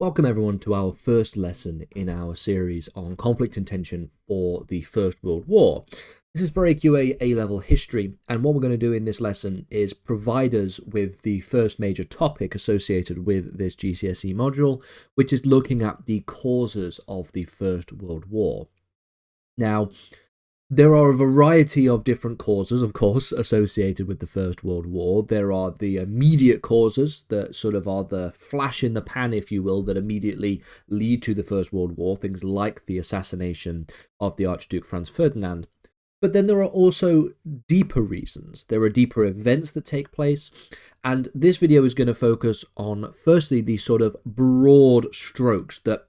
Welcome everyone to our first lesson in our series on conflict and tension for the First World War. This is for AQA A-level history, and what we're going to do in this lesson is provide us with the first major topic associated with this GCSE module, which is looking at the causes of the First World War. Now, there are a variety of different causes, of course, associated with the First World War. There are the immediate causes that sort of are the flash in the pan, if you will, that immediately lead to the First World War, things like the assassination of the Archduke Franz Ferdinand. But then there are also deeper reasons. There are deeper events that take place, and this video is going to focus on, firstly, these sort of broad strokes that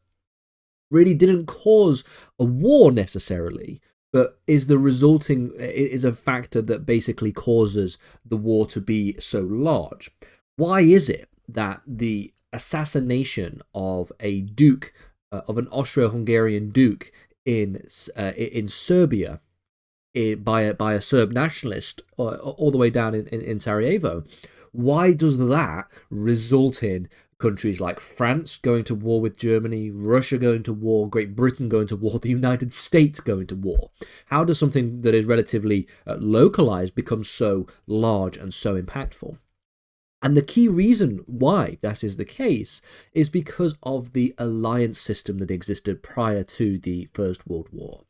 really didn't cause a war necessarily, but is a factor that basically causes the war to be so large. Why is it that the assassination of a duke, of an Austro-Hungarian duke in Serbia, by a Serb nationalist, all the way down in Sarajevo, why does that result in countries like France going to war with Germany, Russia going to war, Great Britain going to war, the United States going to war? How does something that is relatively localized become so large and so impactful? And the key reason why that is the case is because of the alliance system that existed prior to the First World War.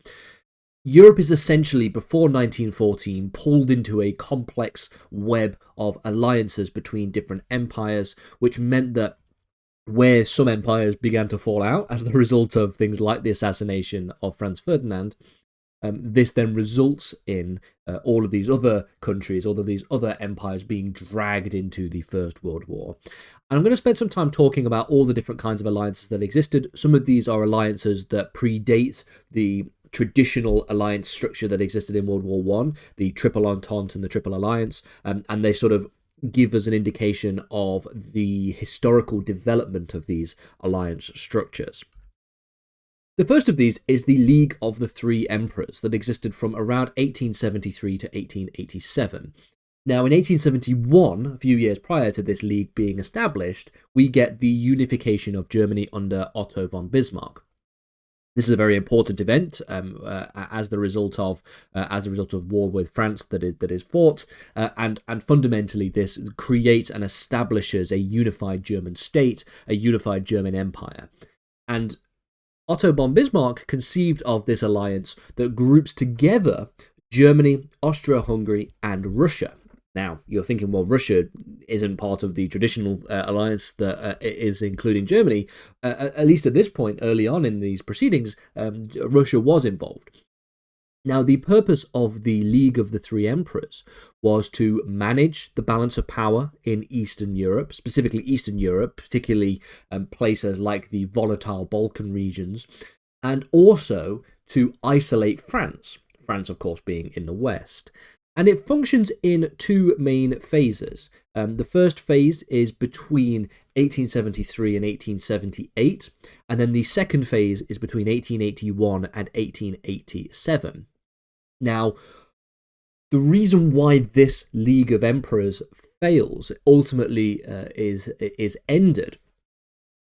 Europe is essentially, before 1914, pulled into a complex web of alliances between different empires, which meant that where some empires began to fall out as the result of things like the assassination of Franz Ferdinand, this then results in all of these other countries, all of these other empires being dragged into the First World War. And I'm going to spend some time talking about all the different kinds of alliances that existed. Some of these are alliances that predate the traditional alliance structure that existed in World War I, the Triple Entente and the Triple Alliance, and they sort of give us an indication of the historical development of these alliance structures. The first of these is the League of the Three Emperors that existed from around 1873 to 1887. Now, in 1871, a few years prior to this league being established, we get the unification of Germany under Otto von Bismarck. This is a very important event as the result of war with France that is fought, and fundamentally this creates and establishes a unified German state, a unified German empire. And Otto von Bismarck conceived of this alliance that groups together Germany, Austria-Hungary, and Russia. Now, you're thinking, well, Russia isn't part of the traditional alliance that is including Germany. At least at this point, early on in these proceedings, Russia was involved. Now, the purpose of the League of the Three Emperors was to manage the balance of power in Eastern Europe, specifically Eastern Europe, particularly places like the volatile Balkan regions, and also to isolate France, of course, being in the West. And it functions in two main phases. The first phase is between 1873 and 1878, and then the second phase is between 1881 and 1887. Now, the reason why this League of Emperors fails, ultimately is ended,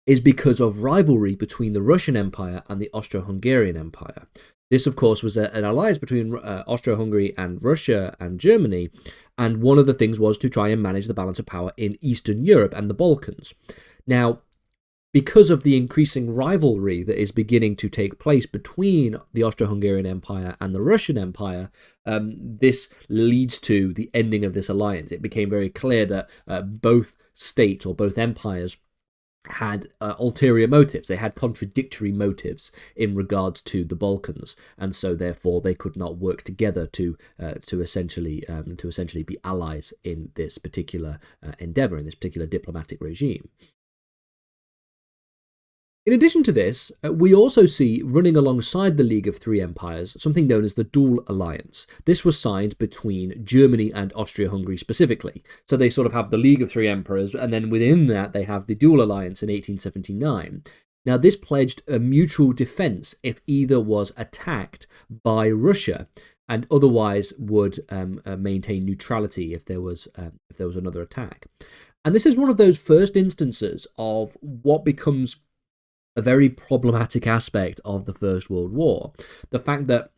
is because of rivalry between the Russian Empire and the Austro-Hungarian Empire. This, of course, was an alliance between Austria-Hungary and Russia and Germany, and one of the things was to try and manage the balance of power in Eastern Europe and the Balkans. Now, because of the increasing rivalry that is beginning to take place between the Austro-Hungarian Empire and the Russian Empire, this leads to the ending of this alliance. It became very clear that both states or both empires had ulterior motives. They had contradictory motives in regards to the Balkans, and so therefore they could not work together to essentially be allies in this particular endeavor, in this particular diplomatic regime. In addition to this, we also see, running alongside the League of Three Empires, something known as the Dual Alliance. This was signed between Germany and Austria-Hungary specifically. So they sort of have the League of Three Emperors, and then within that they have the Dual Alliance in 1879. Now, this pledged a mutual defense if either was attacked by Russia, and otherwise would maintain neutrality if there was another attack. And this is one of those first instances of what becomes a very problematic aspect of the First World War. The fact that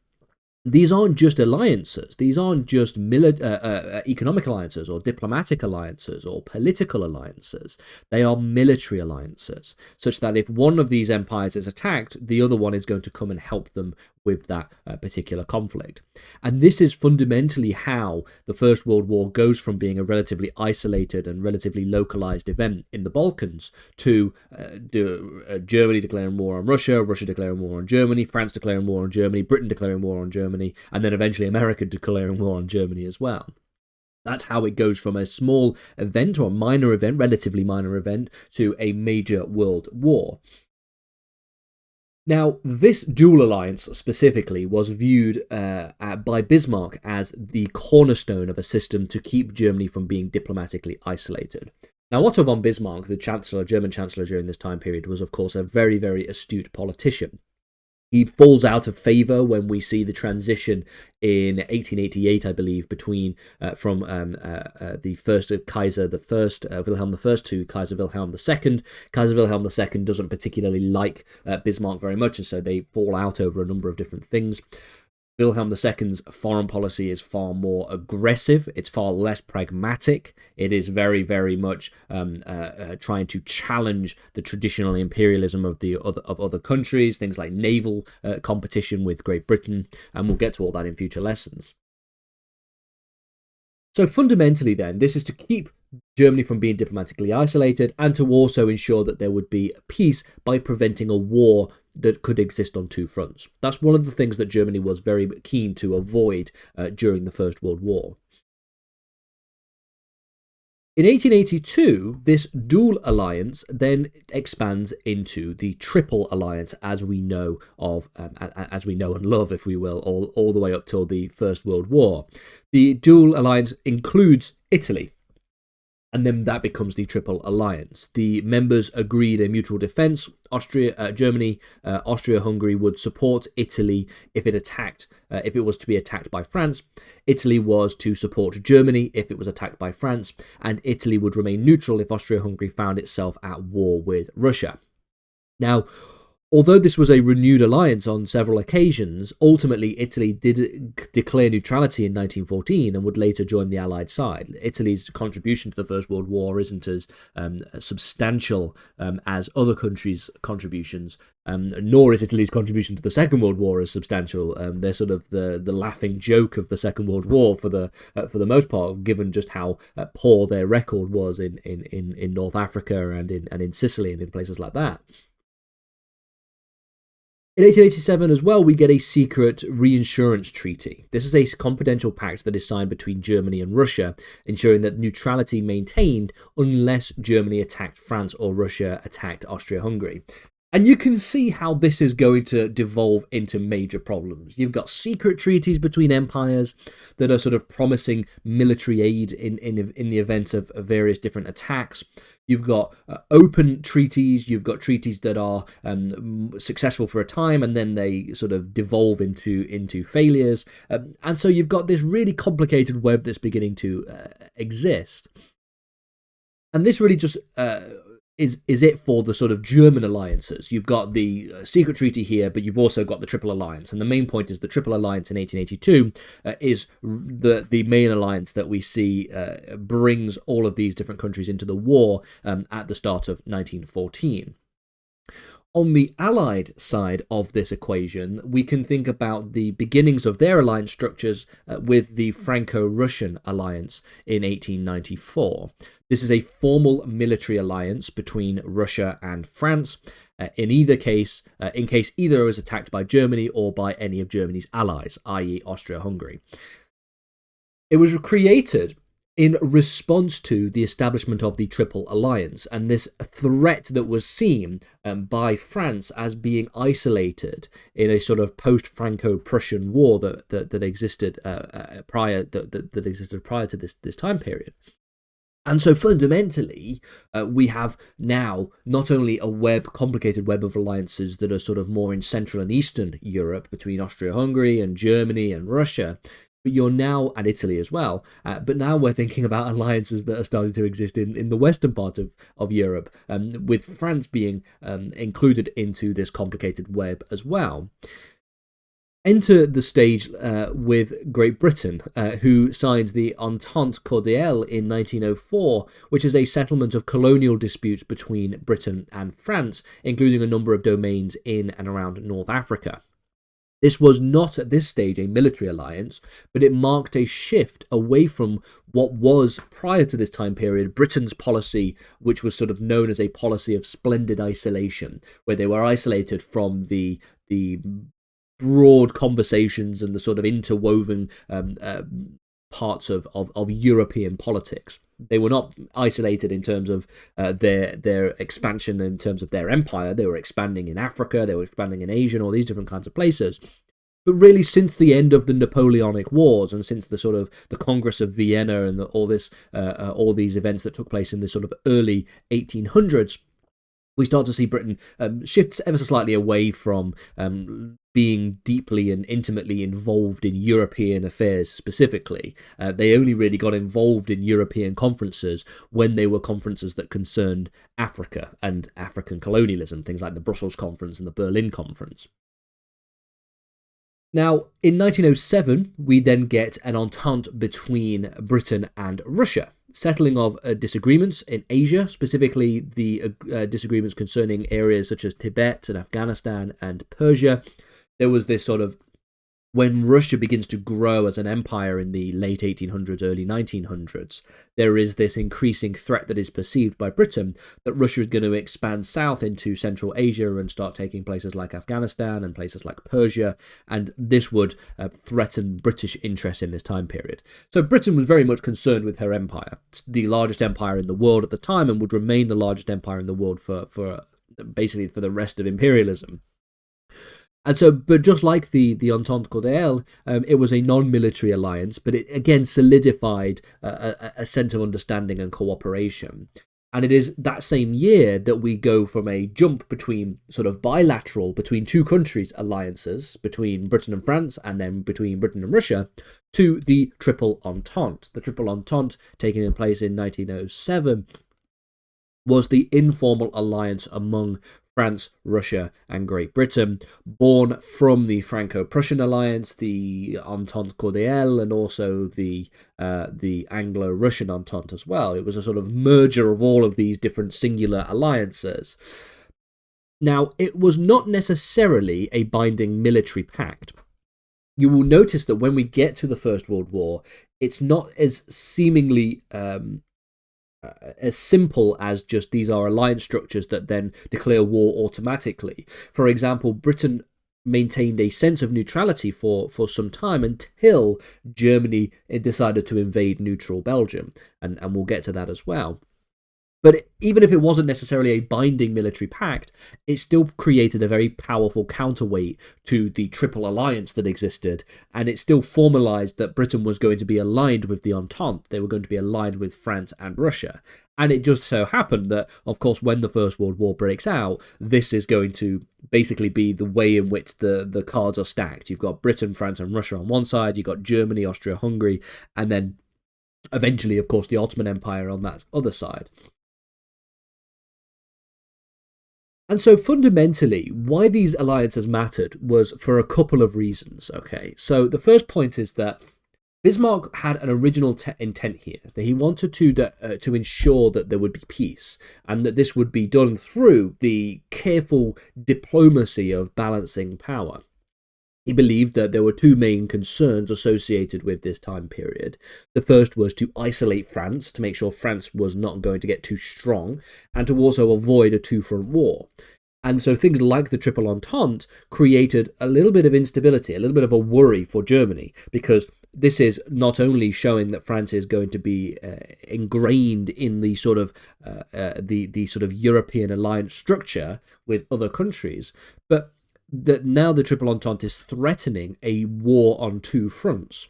these aren't just alliances. These aren't just economic alliances or diplomatic alliances or political alliances. They are military alliances, such that if one of these empires is attacked, the other one is going to come and help them with that particular conflict. And this is fundamentally how the First World War goes from being a relatively isolated and relatively localized event in the Balkans to Germany declaring war on Russia, Russia declaring war on Germany, France declaring war on Germany, Britain declaring war on Germany, and then eventually America declaring war on Germany as well. That's how it goes from a small event or a minor event, relatively minor event, to a major world war. Now, this dual alliance specifically was viewed by Bismarck as the cornerstone of a system to keep Germany from being diplomatically isolated. Now, Otto von Bismarck, the German Chancellor during this time period, was of course a very, very astute politician. He falls out of favour when we see the transition in 1888, I believe, from the first Kaiser Wilhelm I to Kaiser Wilhelm II. Kaiser Wilhelm II doesn't particularly like Bismarck very much, and so they fall out over a number of different things. Wilhelm II's foreign policy is far more aggressive. It's far less pragmatic. It is very, very much trying to challenge the traditional imperialism of other countries, things like naval competition with Great Britain, and we'll get to all that in future lessons. So fundamentally then, this is to keep Germany from being diplomatically isolated and to also ensure that there would be peace by preventing a war that could exist on two fronts. That's one of the things that Germany was very keen to avoid during the First World War. In 1882, this dual alliance then expands into the Triple Alliance, as we know and love, if we will, all the way up till the First World War. The dual alliance includes Italy, and then that becomes the Triple Alliance. The members agreed a mutual defence. Germany, Austria-Hungary would support Italy if it was to be attacked by France. Italy was to support Germany if it was attacked by France, and Italy would remain neutral if Austria-Hungary found itself at war with Russia. Now, although this was a renewed alliance on several occasions, ultimately Italy did declare neutrality in 1914 and would later join the Allied side. Italy's contribution to the First World War isn't as substantial as other countries' contributions, nor is Italy's contribution to the Second World War as substantial. They're sort of the laughing joke of the Second World War for the most part, given just how poor their record was in North Africa and in Sicily and in places like that. In 1887 as well, we get a secret reinsurance treaty. This is a confidential pact that is signed between Germany and Russia, ensuring that neutrality maintained unless Germany attacked France or Russia attacked Austria-Hungary. And you can see how this is going to devolve into major problems. You've got secret treaties between empires that are sort of promising military aid in the event of various different attacks. You've got open treaties. You've got treaties that are successful for a time and then they sort of devolve into failures. And so you've got this really complicated web that's beginning to exist. And this really just is it for the sort of German alliances. You've got the secret treaty here, but you've also got the Triple Alliance. And the main point is the Triple Alliance in 1882 is the main alliance that we see brings all of these different countries into the war at the start of 1914. On the Allied side of this equation, we can think about the beginnings of their alliance structures with the Franco-Russian alliance in 1894. This is a formal military alliance between Russia and France, in case either is attacked by Germany or by any of Germany's allies, i.e. Austria-Hungary. It was created in response to the establishment of the Triple Alliance and this threat that was seen by France as being isolated in a sort of post-Franco-Prussian war that existed prior to this time period. And so fundamentally, we have now not only a complicated web of alliances that are sort of more in Central and Eastern Europe between Austria-Hungary and Germany and Russia, but you're now, and Italy as well, but now we're thinking about alliances that are starting to exist in the western part of Europe, with France being included into this complicated web as well. Enter the stage with Great Britain, who signed the Entente Cordiale in 1904, which is a settlement of colonial disputes between Britain and France, including a number of domains in and around North Africa. This was not at this stage a military alliance, but it marked a shift away from what was, prior to this time period, Britain's policy, which was sort of known as a policy of splendid isolation, where they were isolated from the broad conversations and the sort of interwoven parts of European politics. They were not isolated in terms of their expansion, in terms of their empire. They were expanding in Africa, they were expanding in Asia, and all these different kinds of places. But really, since the end of the Napoleonic Wars and since the sort of the Congress of Vienna and all these events that took place in the sort of early 1800s, we start to see Britain shifts ever so slightly away from being deeply and intimately involved in European affairs specifically. They only really got involved in European conferences when they were conferences that concerned Africa and African colonialism, things like the Brussels Conference and the Berlin Conference. Now, in 1907, we then get an entente between Britain and Russia, settling of disagreements in Asia, specifically the disagreements concerning areas such as Tibet and Afghanistan and Persia. There was this sort of, when Russia begins to grow as an empire in the late 1800s, early 1900s, there is this increasing threat that is perceived by Britain that Russia is going to expand south into Central Asia and start taking places like Afghanistan and places like Persia, and this would threaten British interests in this time period. So Britain was very much concerned with her empire. It's the largest empire in the world at the time and would remain the largest empire in the world for basically for the rest of imperialism. And so, but just like the Entente Cordiale, it was a non-military alliance, but it again solidified a sense of understanding and cooperation. And it is that same year that we go from a jump between sort of bilateral, between two countries alliances, between Britain and France, and then between Britain and Russia, to the Triple Entente. The Triple Entente, taking place in 1907, was the informal alliance among France, Russia, and Great Britain, born from the Franco-Prussian alliance, the Entente Cordiale, and also the Anglo-Russian Entente as well. It was a sort of merger of all of these different singular alliances. Now, it was not necessarily a binding military pact. You will notice that when we get to the First World War, it's not as seemingly as simple as just these are alliance structures that then declare war automatically. For example, Britain maintained a sense of neutrality for some time until Germany decided to invade neutral Belgium, and we'll get to that as well. But even if it wasn't necessarily a binding military pact, it still created a very powerful counterweight to the Triple Alliance that existed, and it still formalized that Britain was going to be aligned with the Entente. They were going to be aligned with France and Russia. And it just so happened that, of course, when the First World War breaks out, this is going to basically be the way in which the cards are stacked. You've got Britain, France, and Russia on one side, you've got Germany, Austria, Hungary, and then eventually, of course, the Ottoman Empire on that other side. And so fundamentally, why these alliances mattered was for a couple of reasons, okay? So the first point is that Bismarck had an original intent here, that he wanted to ensure that there would be peace, and that this would be done through the careful diplomacy of balancing power. He believed that there were two main concerns associated with this time period. The first was to isolate France, to make sure France was not going to get too strong, and to also avoid a two-front war. And so things like the Triple Entente created a little bit of instability, a little bit of a worry for Germany, because this is not only showing that France is going to be ingrained in the sort of the sort of European alliance structure with other countries, but that now the Triple Entente is threatening a war on two fronts.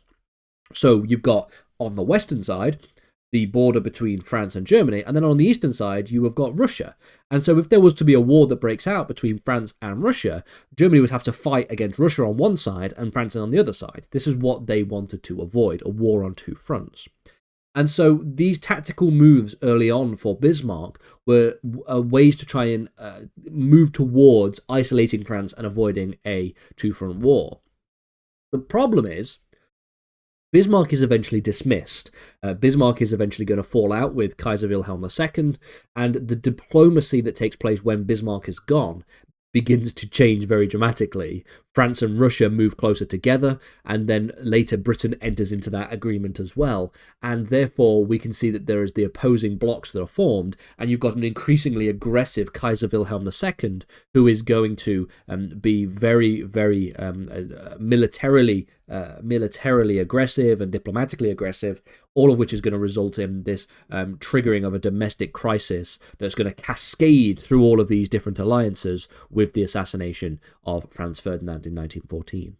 So you've got, on the Western side, the border between France and Germany, and then on the eastern side you have got Russia. And so if there was to be a war that breaks out between France and Russia, Germany would have to fight against Russia on one side and France on the other side. This is what they wanted to avoid, a war on two fronts. And so these tactical moves early on for Bismarck were ways to try and move towards isolating France and avoiding a two-front war. The problem is, Bismarck is eventually dismissed. Bismarck is eventually going to fall out with Kaiser Wilhelm II, and the diplomacy that takes place when Bismarck is gone begins to change very dramatically. France and Russia move closer together, and then later Britain enters into that agreement as well. And therefore, we can see that there is the opposing blocks that are formed, and you've got an increasingly aggressive Kaiser Wilhelm II, who is going to be very, very militarily aggressive and diplomatically aggressive, all of which is going to result in this triggering of a domestic crisis that's going to cascade through all of these different alliances with the assassination of Franz Ferdinand in 1914.